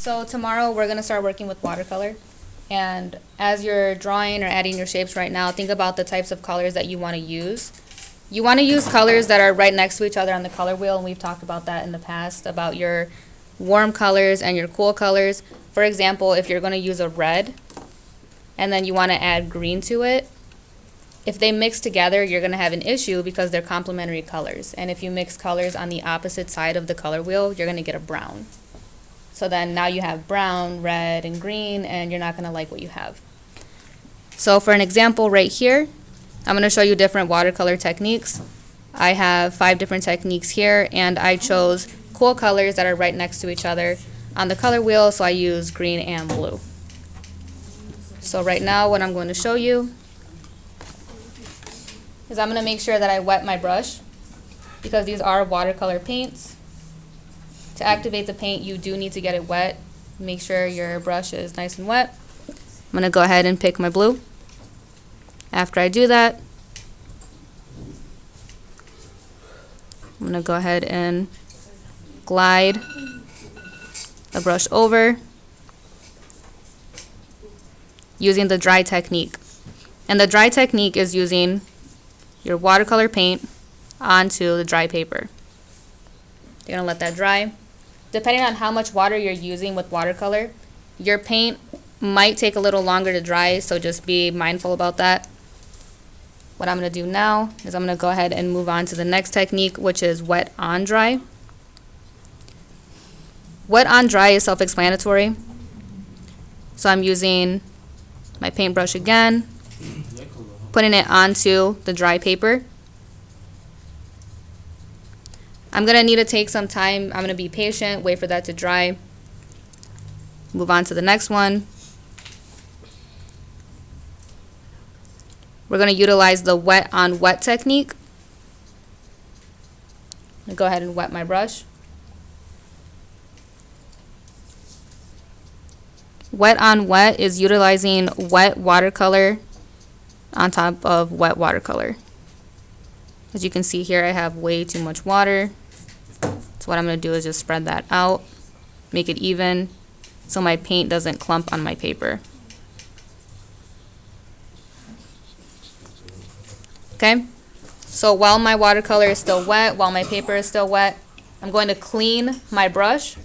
So tomorrow we're going to start working with watercolor. And as you're drawing or adding your shapes right now, think about the types of colors that you want to use. You want to use colors that are right next to each other on the color wheel, and we've talked about that in the past, about your warm colors and your cool colors. For example, if you're going to use a red and then you want to add green to it, if they mix together, you're going to have an issue because they're complementary colors. And if you mix colors on the opposite side of the color wheel, you're going to get a brown. So then now you have brown, red, and green, and you're not going to like what you have. So for an example right here, I'm going to show you different watercolor techniques. I have 5 different techniques here, and I chose cool colors that are right next to each other on the color wheel, so I use green and blue. So right now what I'm going to show you is I'm going to make sure that I wet my brush because these are watercolor paints. To activate the paint, you do need to get it wet. Make sure your brush is nice and wet. I'm going to go ahead and pick my blue. After I do that, I'm going to go ahead and glide the brush over using the dry technique. And the dry technique is using your watercolor paint onto the dry paper. You're going to let that dry. Depending on how much water you're using with watercolor, your paint might take a little longer to dry, so just be mindful about that. What I'm going to do now is I'm going to go ahead and move on to the next technique, which is wet on dry. Wet on dry is self-explanatory. So I'm using my paintbrush again, putting it onto the dry paper. I'm going to need to take some time. I'm going to be patient, wait for that to dry. Move on to the next one. We're going to utilize the wet on wet technique. I'm going to go ahead and wet my brush. Wet on wet is utilizing wet watercolor on top of wet watercolor. As you can see here, I have way too much water. So what I'm going to do is just spread that out, make it even, so my paint doesn't clump on my paper. Okay, so while my watercolor is still wet, while my paper is still wet, I'm going to clean my brush,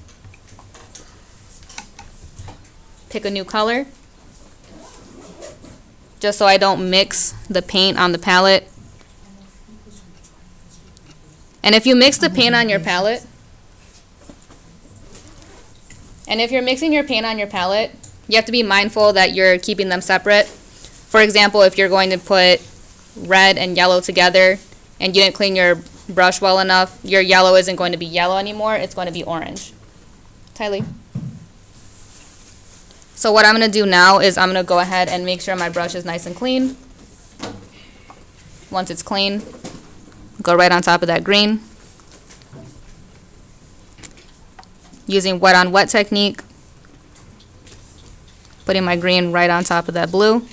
pick a new color, just so I don't mix the paint on the palette. And if you mix the paint on your palette, and if you're mixing your paint on your palette, you have to be mindful that you're keeping them separate. For example, if you're going to put red and yellow together and you didn't clean your brush well enough, your yellow isn't going to be yellow anymore, it's going to be orange. Tylee. So what I'm going to do now is I'm going to go ahead and make sure my brush is nice and clean. Once it's clean, go right on top of that green. Using wet on wet technique, putting my green right on top of that blue.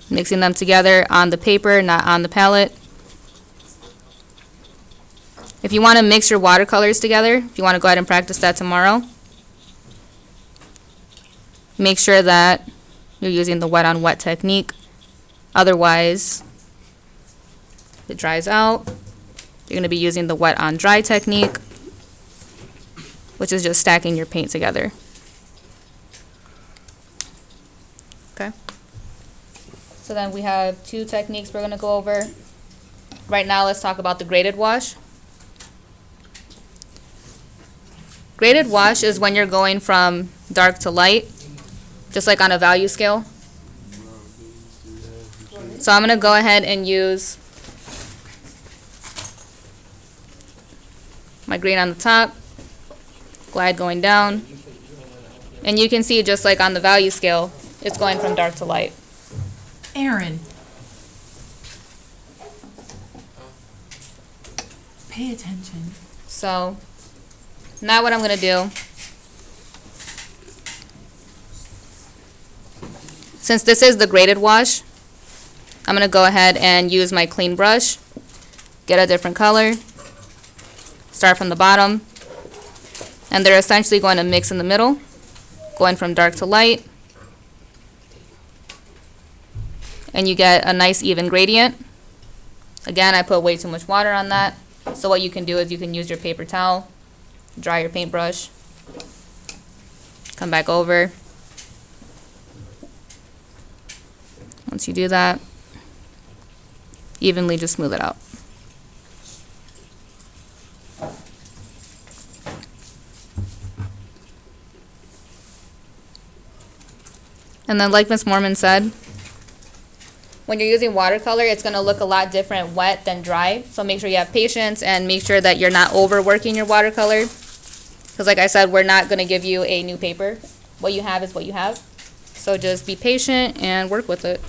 Mixing them together on the paper, not on the palette. If you want to mix your watercolors together, if you want to go ahead and practice that tomorrow, make sure that you're using the wet on wet technique. Otherwise, it dries out. You're going to be using the wet on dry technique, which is just stacking your paint together. Okay. So then we have 2 techniques we're going to go over. Right now, let's talk about the graded wash. Graded wash is when you're going from dark to light, just like on a value scale. So I'm going to go ahead and use my green on the top, glide going down, and you can see just like on the value scale, it's going from dark to light. Aaron, pay attention. So now what I'm going to do, since this is the graded wash, I'm going to go ahead and use my clean brush, get a different color, start from the bottom, And they're essentially going to mix in the middle, going from dark to light. And you get a nice even gradient. Again, I put way too much water on that. So what you can do is you can use your paper towel, dry your paintbrush, come back over. Once you do that, evenly just smooth it out. And then like Miss Mormon said, when you're using watercolor, it's going to look a lot different wet than dry. So make sure you have patience and make sure that you're not overworking your watercolor. Because like I said, we're not going to give you a new paper. What you have is what you have. So just be patient and work with it.